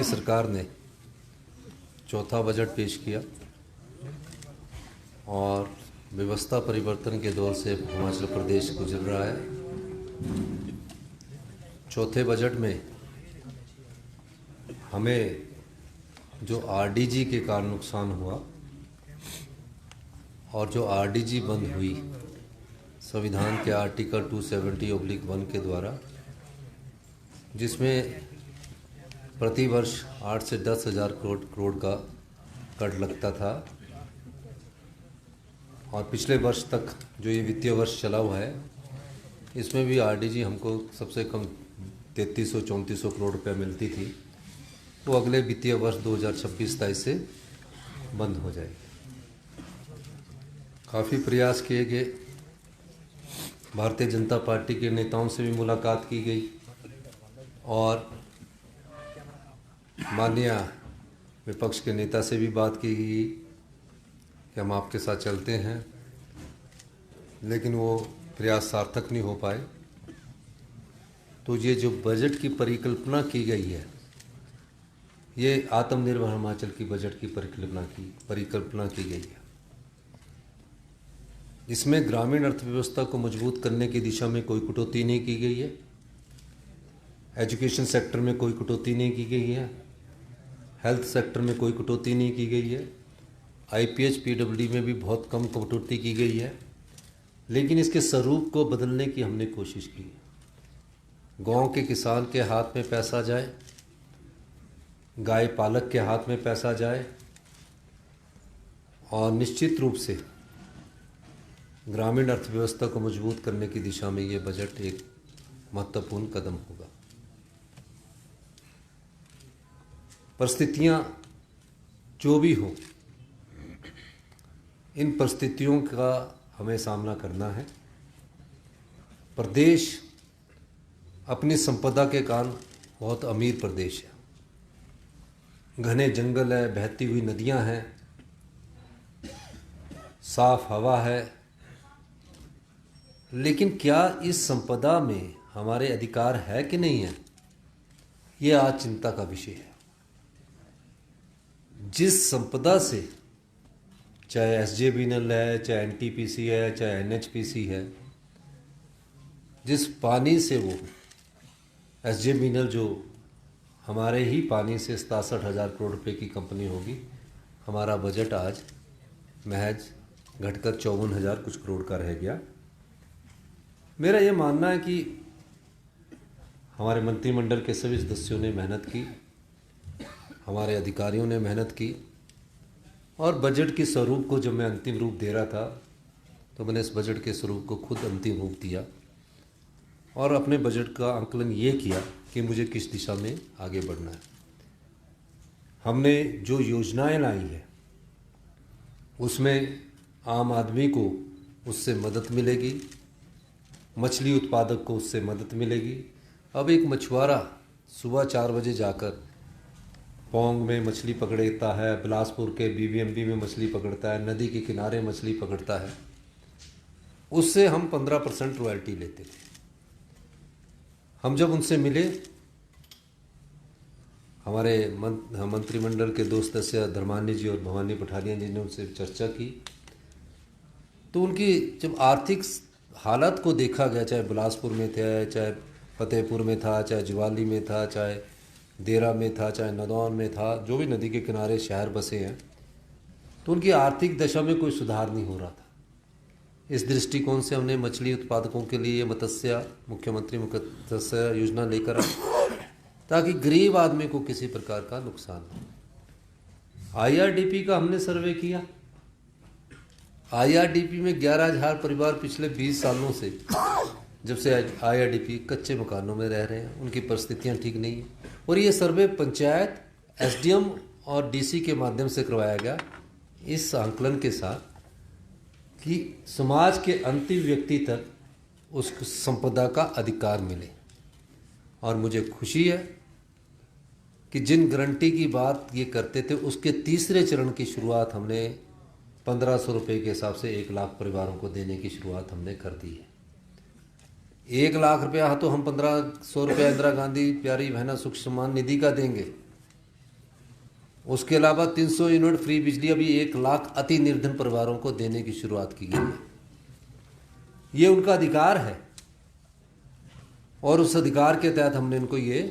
की सरकार ने चौथा बजट पेश किया और व्यवस्था परिवर्तन के दौर से हिमाचल प्रदेश गुजर रहा है। चौथे बजट में हमें जो आरडीजी के कारण नुकसान हुआ और जो आरडीजी बंद हुई संविधान के आर्टिकल 270/1 के द्वारा, जिसमें प्रतिवर्ष 8 से 10 हज़ार करोड़ का कर लगता था और पिछले वर्ष तक जो ये वित्तीय वर्ष चला हुआ है इसमें भी आरडीजी हमको सबसे कम 3300-3400 करोड़ रुपया मिलती थी, वो अगले वित्तीय वर्ष 2026-27 से बंद हो जाएगी। काफ़ी प्रयास किए गए, भारतीय जनता पार्टी के नेताओं से भी मुलाकात की गई और माननीय विपक्ष के नेता से भी बात की गई कि हम आपके साथ चलते हैं, लेकिन वो प्रयास सार्थक नहीं हो पाए। तो ये जो बजट की परिकल्पना की गई है, ये आत्मनिर्भर हिमाचल की बजट की परिकल्पना की गई है। इसमें ग्रामीण अर्थव्यवस्था को मजबूत करने की दिशा में कोई कटौती नहीं की गई है, एजुकेशन सेक्टर में कोई कटौती नहीं की गई है, हेल्थ सेक्टर में कोई कटौती नहीं की गई है, आईपीएच पीडब्ल्यूडी में भी बहुत कम कटौती की गई है, लेकिन इसके स्वरूप को बदलने की हमने कोशिश की है। गांव के किसान के हाथ में पैसा जाए, गाय पालक के हाथ में पैसा जाए और निश्चित रूप से ग्रामीण अर्थव्यवस्था को मजबूत करने की दिशा में ये बजट एक महत्वपूर्ण कदम होगा। परिस्थितियां जो भी हो, इन परिस्थितियों का हमें सामना करना है। प्रदेश अपनी संपदा के कारण बहुत अमीर प्रदेश है। घने जंगल है, बहती हुई नदियां हैं, साफ हवा है, लेकिन क्या इस संपदा में हमारे अधिकार है कि नहीं है, ये आज चिंता का विषय है। जिस संपदा से, चाहे एसजेवीएनएल है, चाहे एनटीपीसी है, चाहे एनएचपीसी है, जिस पानी से वो एसजेवीएनएल जो हमारे ही पानी से 67,000 करोड़ रुपए की कंपनी होगी, हमारा बजट आज महज घटकर 54,000 कुछ करोड़ का रह गया। मेरा ये मानना है कि हमारे मंत्रिमंडल के सभी सदस्यों ने मेहनत की, हमारे अधिकारियों ने मेहनत की और बजट के स्वरूप को जब मैं अंतिम रूप दे रहा था तो मैंने इस बजट के स्वरूप को खुद अंतिम रूप दिया और अपने बजट का आंकलन ये किया कि मुझे किस दिशा में आगे बढ़ना है। हमने जो योजनाएं लाई हैं उसमें आम आदमी को उससे मदद मिलेगी, मछली उत्पादक को उससे मदद मिलेगी। अब एक मछुआरा सुबह 4 बजे जाकर पौंग में मछली पकड़ता है, बिलासपुर के बीबीएमबी में मछली पकड़ता है, नदी के किनारे मछली पकड़ता है, उससे हम 15% रॉयल्टी लेते थे। हम जब उनसे मिले, हमारे मंत्रिमंडल के दो सदस्य धर्मानी जी और भवानी पठानिया जी ने उनसे चर्चा की, तो उनकी जब आर्थिक हालत को देखा गया, चाहे बिलासपुर में थे, चाहे फतेहपुर में था, चाहे ज्वाली में था, चाहे देरा में था, चाहे नदौन में था, जो भी नदी के किनारे शहर बसे हैं, तो उनकी आर्थिक दशा में कोई सुधार नहीं हो रहा था। इस दृष्टिकोण से हमने मछली उत्पादकों के लिए मुख्यमंत्री मत्स्य योजना लेकर आए ताकि गरीब आदमी को किसी प्रकार का नुकसान हो। आईआरडीपी का हमने सर्वे किया। आईआरडीपी में 11,000 परिवार पिछले 20 सालों से, जब से आईआरडीपी कच्चे मकानों में रह रहे हैं, उनकी परिस्थितियां ठीक नहीं है। और ये सर्वे पंचायत, एसडीएम और डीसी के माध्यम से करवाया गया, इस आंकलन के साथ कि समाज के अंतिम व्यक्ति तक उस संपदा का अधिकार मिले। और मुझे खुशी है कि जिन गारंटी की बात ये करते थे, उसके तीसरे चरण की शुरुआत हमने 1,500 रुपये के हिसाब से 1 लाख परिवारों को देने की शुरुआत हमने कर दी है। 1 लाख रुपया तो हम 1,500 रुपया इंदिरा गांधी प्यारी बहना सुख सम्मान निधि का देंगे, उसके अलावा 300 यूनिट फ्री बिजली अभी 1 लाख अति निर्धन परिवारों को देने की शुरुआत की गई है। ये उनका अधिकार है और उस अधिकार के तहत हमने इनको ये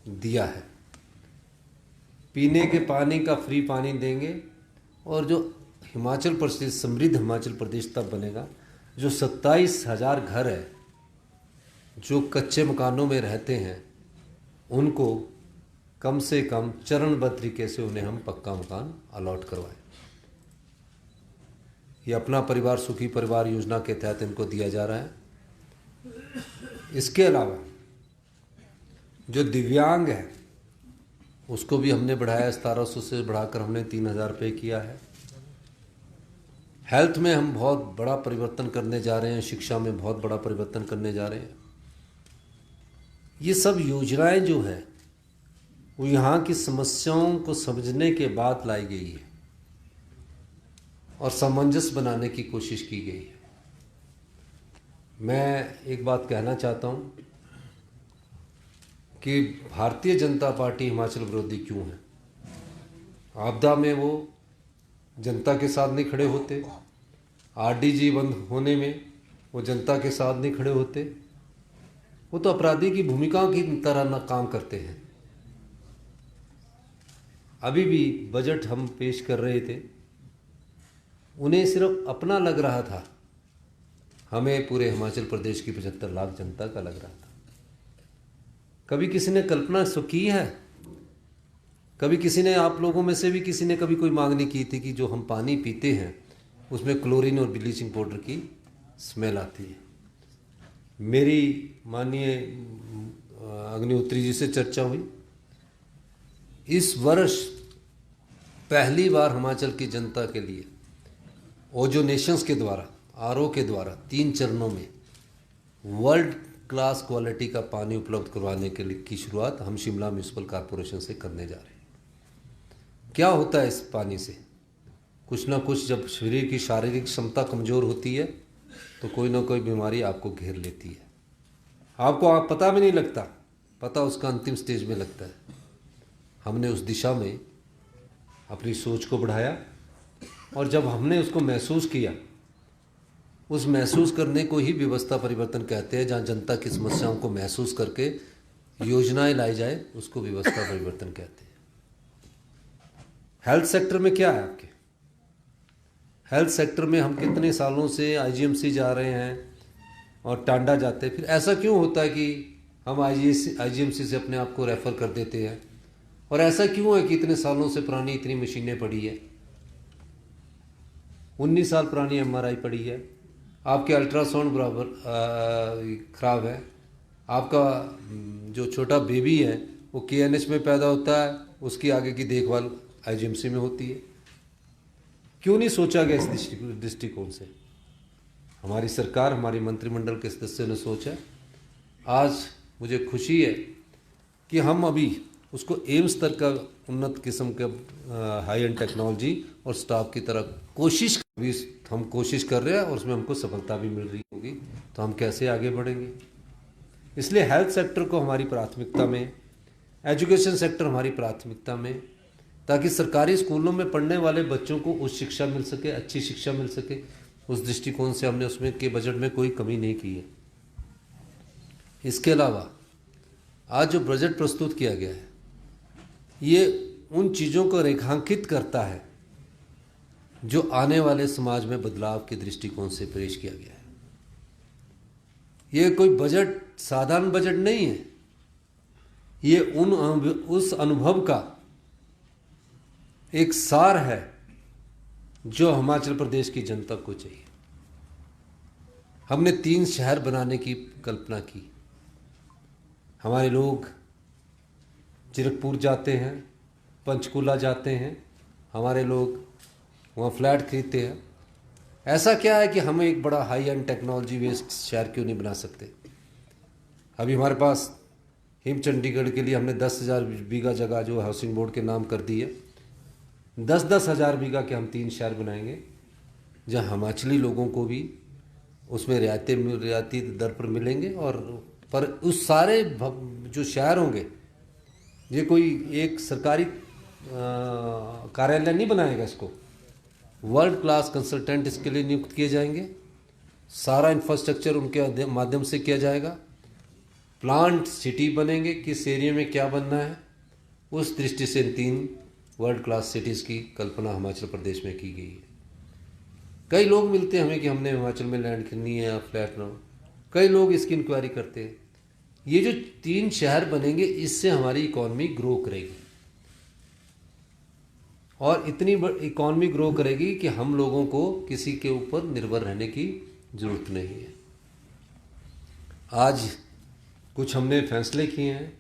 दिया है। पीने के पानी का फ्री पानी देंगे और जो हिमाचल प्रदेश समृद्ध हिमाचल प्रदेश तब बनेगा जो 27,000 घर है जो कच्चे मकानों में रहते हैं उनको कम से कम चरणबद्ध तरीके से उन्हें हम पक्का मकान अलॉट करवाएं। ये अपना परिवार सुखी परिवार योजना के तहत इनको दिया जा रहा है। इसके अलावा जो दिव्यांग है उसको भी हमने बढ़ाया, 1700 से बढ़ाकर हमने 3,000 रुपये किया है। हेल्थ में हम बहुत बड़ा परिवर्तन करने जा रहे हैं, शिक्षा में बहुत बड़ा परिवर्तन करने जा रहे हैं। ये सब योजनाएं जो है वो यहाँ की समस्याओं को समझने के बाद लाई गई है और सामंजस्य बनाने की कोशिश की गई है। मैं एक बात कहना चाहता हूँ कि भारतीय जनता पार्टी हिमाचल विरोधी क्यों है। आपदा में वो जनता के साथ नहीं खड़े होते, आरडीजी बंद होने में वो जनता के साथ नहीं खड़े होते, वो तो अपराधी की भूमिका की तरह न काम करते हैं। अभी भी बजट हम पेश कर रहे थे, उन्हें सिर्फ अपना लग रहा था, हमें पूरे हिमाचल प्रदेश की 75 लाख जनता का लग रहा था। कभी किसी ने कल्पना सो की है? कभी किसी ने, आप लोगों में से भी किसी ने कभी कोई मांग नहीं की थी कि जो हम पानी पीते हैं उसमें क्लोरीन और ब्लीचिंग पाउडर की स्मेल आती है। मेरी माननीय अग्निहोत्री जी से चर्चा हुई, इस वर्ष पहली बार हिमाचल की जनता के लिए ओजोनेशंस के द्वारा, आरओ के द्वारा 3 चरणों में वर्ल्ड क्लास क्वालिटी का पानी उपलब्ध करवाने के लिए की शुरुआत हम शिमला म्यूनिसिपल कॉरपोरेशन से करने जा रहे हैं। क्या होता है इस पानी से? कुछ ना कुछ, जब शरीर की शारीरिक क्षमता कमज़ोर होती है तो कोई ना कोई बीमारी आपको घेर लेती है। आपको पता भी नहीं लगता, पता उसका अंतिम स्टेज में लगता है। हमने उस दिशा में अपनी सोच को बढ़ाया और जब हमने उसको महसूस किया, उस महसूस करने को ही व्यवस्था परिवर्तन कहते हैं। जहाँ जनता की समस्याओं को महसूस करके योजनाएं लाई जाए उसको व्यवस्था परिवर्तन कहते हैं। हेल्थ सेक्टर में क्या है आपके? हेल्थ सेक्टर में हम कितने सालों से आईजीएमसी जा रहे हैं और टांडा जाते हैं। फिर ऐसा क्यों होता है कि हम आईजीएमसी से अपने आप को रेफ़र कर देते हैं? और ऐसा क्यों है कि इतने सालों से पुरानी इतनी मशीनें पड़ी है? 19 साल पुरानी एमआरआई पड़ी है, आपके अल्ट्रासाउंड बराबर ख़राब है, आपका जो छोटा बेबी है वो केएनएच में पैदा होता है, उसकी आगे की देखभाल आईजीएमसी में होती है। क्यों नहीं सोचा गया इस दृष्टिकोण से? हमारी सरकार, हमारी मंत्रिमंडल के सदस्यों ने सोचा। आज मुझे खुशी है कि हम अभी उसको एम्स स्तर का उन्नत किस्म के हाई एंड टेक्नोलॉजी और स्टाफ की तरह हम कोशिश कर रहे हैं और उसमें हमको सफलता भी मिल रही होगी। तो हम कैसे आगे बढ़ेंगे? इसलिए हेल्थ सेक्टर को हमारी प्राथमिकता में, एजुकेशन सेक्टर हमारी प्राथमिकता में, ताकि सरकारी स्कूलों में पढ़ने वाले बच्चों को उच्च शिक्षा मिल सके, अच्छी शिक्षा मिल सके। उस दृष्टिकोण से हमने उसमें के बजट में कोई कमी नहीं की है। इसके अलावा आज जो बजट प्रस्तुत किया गया है ये उन चीज़ों को रेखांकित करता है जो आने वाले समाज में बदलाव के दृष्टिकोण से पेश किया गया है। ये कोई बजट साधारण बजट नहीं है, ये उस अनुभव का एक सार है जो हिमाचल प्रदेश की जनता को चाहिए। हमने 3 शहर बनाने की कल्पना की। हमारे लोग जीरकपुर जाते हैं, पंचकूला जाते हैं, हमारे लोग वहाँ फ्लैट खरीदते हैं। ऐसा क्या है कि हम एक बड़ा हाई एंड टेक्नोलॉजी बेस्ड शहर क्यों नहीं बना सकते? अभी हमारे पास हिम चंडीगढ़ के लिए हमने 10,000 बीघा जगह जो हाउसिंग बोर्ड के नाम कर दी है। 10-10 हज़ार बीघा के हम 3 शहर बनाएंगे जहाँ हिमाचली लोगों को भी उसमें रियायती दर पर मिलेंगे। और पर उस सारे जो शहर होंगे, ये कोई एक सरकारी कार्यालय नहीं बनाएगा इसको, वर्ल्ड क्लास कंसल्टेंट इसके लिए नियुक्त किए जाएंगे, सारा इंफ्रास्ट्रक्चर उनके माध्यम से किया जाएगा, प्लांट सिटी बनेंगे, किस एरिया में क्या बनना है, उस दृष्टि से 3 वर्ल्ड क्लास सिटीज़ की कल्पना हिमाचल प्रदेश में की गई है। कई लोग मिलते हैं हमें कि हमने हिमाचल में लैंड करनी है या फ्लैट लो, कई लोग इसकी इंक्वायरी करते हैं। ये जो 3 शहर बनेंगे इससे हमारी इकॉनमी ग्रो करेगी, और इतनी इकॉनमी ग्रो करेगी कि हम लोगों को किसी के ऊपर निर्भर रहने की ज़रूरत नहीं है। आज कुछ हमने फैसले किए हैं,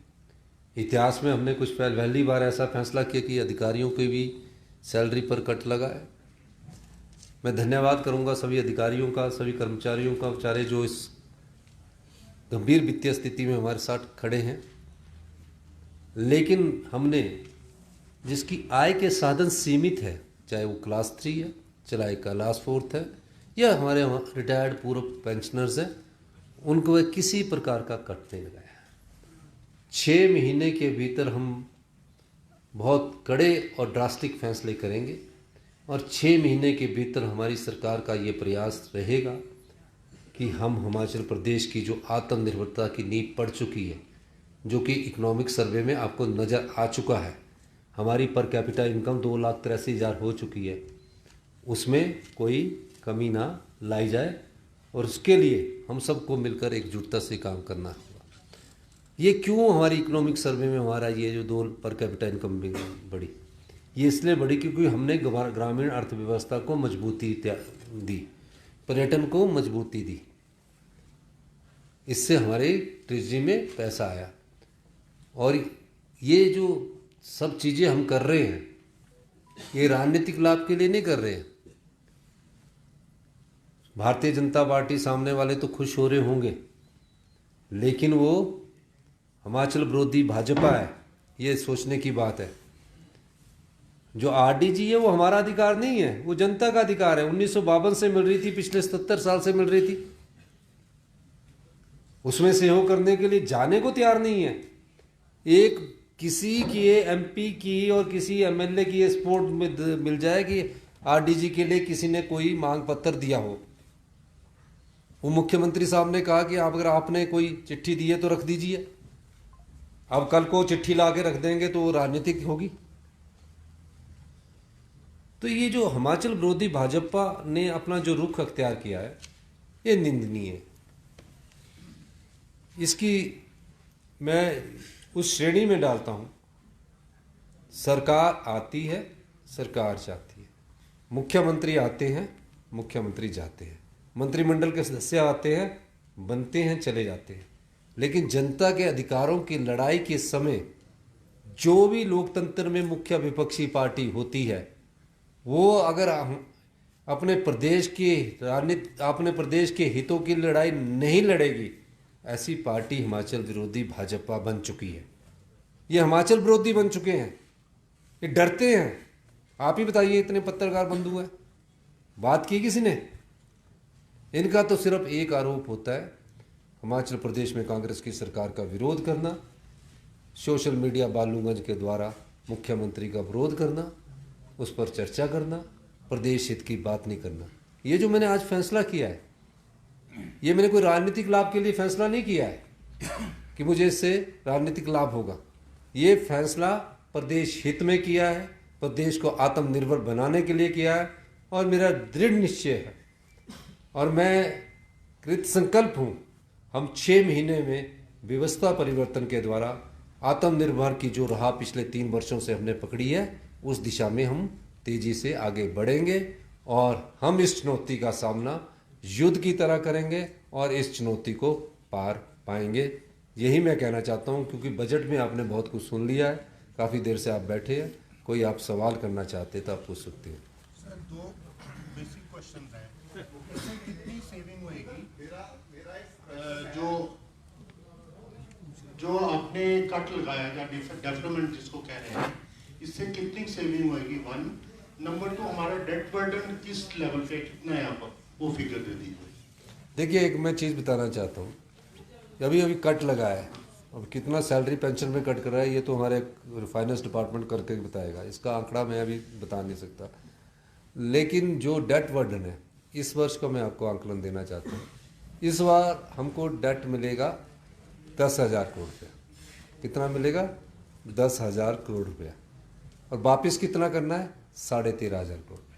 इतिहास में हमने कुछ पहली बार ऐसा फैसला किया कि अधिकारियों की भी सैलरी पर कट लगा है। मैं धन्यवाद करूंगा सभी अधिकारियों का, सभी कर्मचारियों का, बेचारे जो इस गंभीर वित्तीय स्थिति में हमारे साथ खड़े हैं। लेकिन हमने जिसकी आय के साधन सीमित है, चाहे वो क्लास 3 है, चाहे क्लास 4 है, या हमारे रिटायर्ड पूर्व पेंशनर्स हैं, उनको किसी प्रकार का कट नहीं लगाया। 6 महीने के भीतर हम बहुत कड़े और ड्रास्टिक फैसले करेंगे, और 6 महीने के भीतर हमारी सरकार का ये प्रयास रहेगा कि हम हिमाचल प्रदेश की जो आत्मनिर्भरता की नींव पड़ चुकी है, जो कि इकोनॉमिक सर्वे में आपको नज़र आ चुका है, हमारी पर कैपिटा इनकम 2,83,000 हो चुकी है, उसमें कोई कमी ना लाई जाए, और उसके लिए हम सबको मिलकर एकजुटता से काम करना होगा। ये क्यों हमारी इकोनॉमिक सर्वे में हमारा ये जो 2 पर कैपिटा इनकम बढ़ी, ये इसलिए बढ़ी क्योंकि हमने ग्रामीण अर्थव्यवस्था को मजबूती दी, पर्यटन को मजबूती दी, इससे हमारे ट्रेजरी में पैसा आया। और ये जो सब चीज़ें हम कर रहे हैं, ये राजनीतिक लाभ के लिए नहीं कर रहे हैं। भारतीय जनता पार्टी सामने वाले तो खुश हो रहे होंगे, लेकिन वो हिमाचल विरोधी भाजपा है, ये सोचने की बात है। जो आरडीजी है वो हमारा अधिकार नहीं है, वो जनता का अधिकार है। 1952 से मिल रही थी, पिछले 77 साल से मिल रही थी, उसमें सहयोग करने के लिए जाने को तैयार नहीं है। एक किसी की एमपी की और किसी एमएलए की सपोर्ट में मिल जाए कि आरडीजी के लिए किसी ने कोई मांग पत्र दिया हो। वो मुख्यमंत्री साहब ने कहा कि आप अगर आपने कोई चिट्ठी दी है तो रख दीजिए, अब कल को चिट्ठी ला के रख देंगे तो वो राजनीतिक होगी। तो ये जो हिमाचल विरोधी भाजपा ने अपना जो रुख अख्तियार किया है, ये निंदनीय है। इसकी मैं उस श्रेणी में डालता हूँ, सरकार आती है, सरकार जाती है, मुख्यमंत्री आते हैं, मुख्यमंत्री जाते हैं, मंत्रिमंडल के सदस्य आते हैं, बनते हैं, चले जाते हैं, लेकिन जनता के अधिकारों की लड़ाई के समय जो भी लोकतंत्र में मुख्य विपक्षी पार्टी होती है, वो अगर अपने प्रदेश के हितों की लड़ाई नहीं लड़ेगी, ऐसी पार्टी हिमाचल विरोधी भाजपा बन चुकी है। ये हिमाचल विरोधी बन चुके हैं, ये डरते हैं। आप ही बताइए, इतने पत्रकार बंधु हैं, बात की किसी ने? इनका तो सिर्फ एक आरोप होता है, हिमाचल प्रदेश में कांग्रेस की सरकार का विरोध करना, सोशल मीडिया बालूगंज के द्वारा मुख्यमंत्री का विरोध करना, उस पर चर्चा करना, प्रदेश हित की बात नहीं करना। ये जो मैंने आज फैसला किया है, ये मैंने कोई राजनीतिक लाभ के लिए फैसला नहीं किया है कि मुझे इससे राजनीतिक लाभ होगा। ये फैसला प्रदेश हित में किया है, प्रदेश को आत्मनिर्भर बनाने के लिए किया है, और मेरा दृढ़ निश्चय है और मैं कृत संकल्प हूँ, हम 6 महीने में व्यवस्था परिवर्तन के द्वारा आत्मनिर्भर की जो राह पिछले 3 वर्षों से हमने पकड़ी है, उस दिशा में हम तेजी से आगे बढ़ेंगे, और हम इस चुनौती का सामना युद्ध की तरह करेंगे और इस चुनौती को पार पाएंगे। यही मैं कहना चाहता हूं, क्योंकि बजट में आपने बहुत कुछ सुन लिया है, काफ़ी देर से आप बैठे हैं, कोई आप सवाल करना चाहते तो आप पूछ सकते हैं। सर, 2 बेसिक क्वेश्चन हैं। इससे कितनी सेविंग होएगी? जो आपने कट लगाया या डेवलपमेंट जिसको कह रहे हैं, इससे कितनी सेविंग होएगी? 1 नंबर 2, हमारा डेट बर्डन किस लेवल पे कितना है, आप वो फिगर दे दीजिए। देखिए, एक मैं चीज़ बताना चाहता हूँ, अभी कट लगा है, अब कितना सैलरी पेंशन में कट कर रहा है ये तो हमारे फाइनेंस डिपार्टमेंट करके बताएगा, इसका आंकड़ा मैं अभी बता नहीं सकता। लेकिन जो डेट वर्डन है इस वर्ष का मैं आपको आंकलन देना चाहता हूँ। इस बार हमको डेट मिलेगा 10,000 करोड़ रुपया। कितना मिलेगा? 10,000 करोड़ रुपया। और वापस कितना करना है? 13,500 करोड़।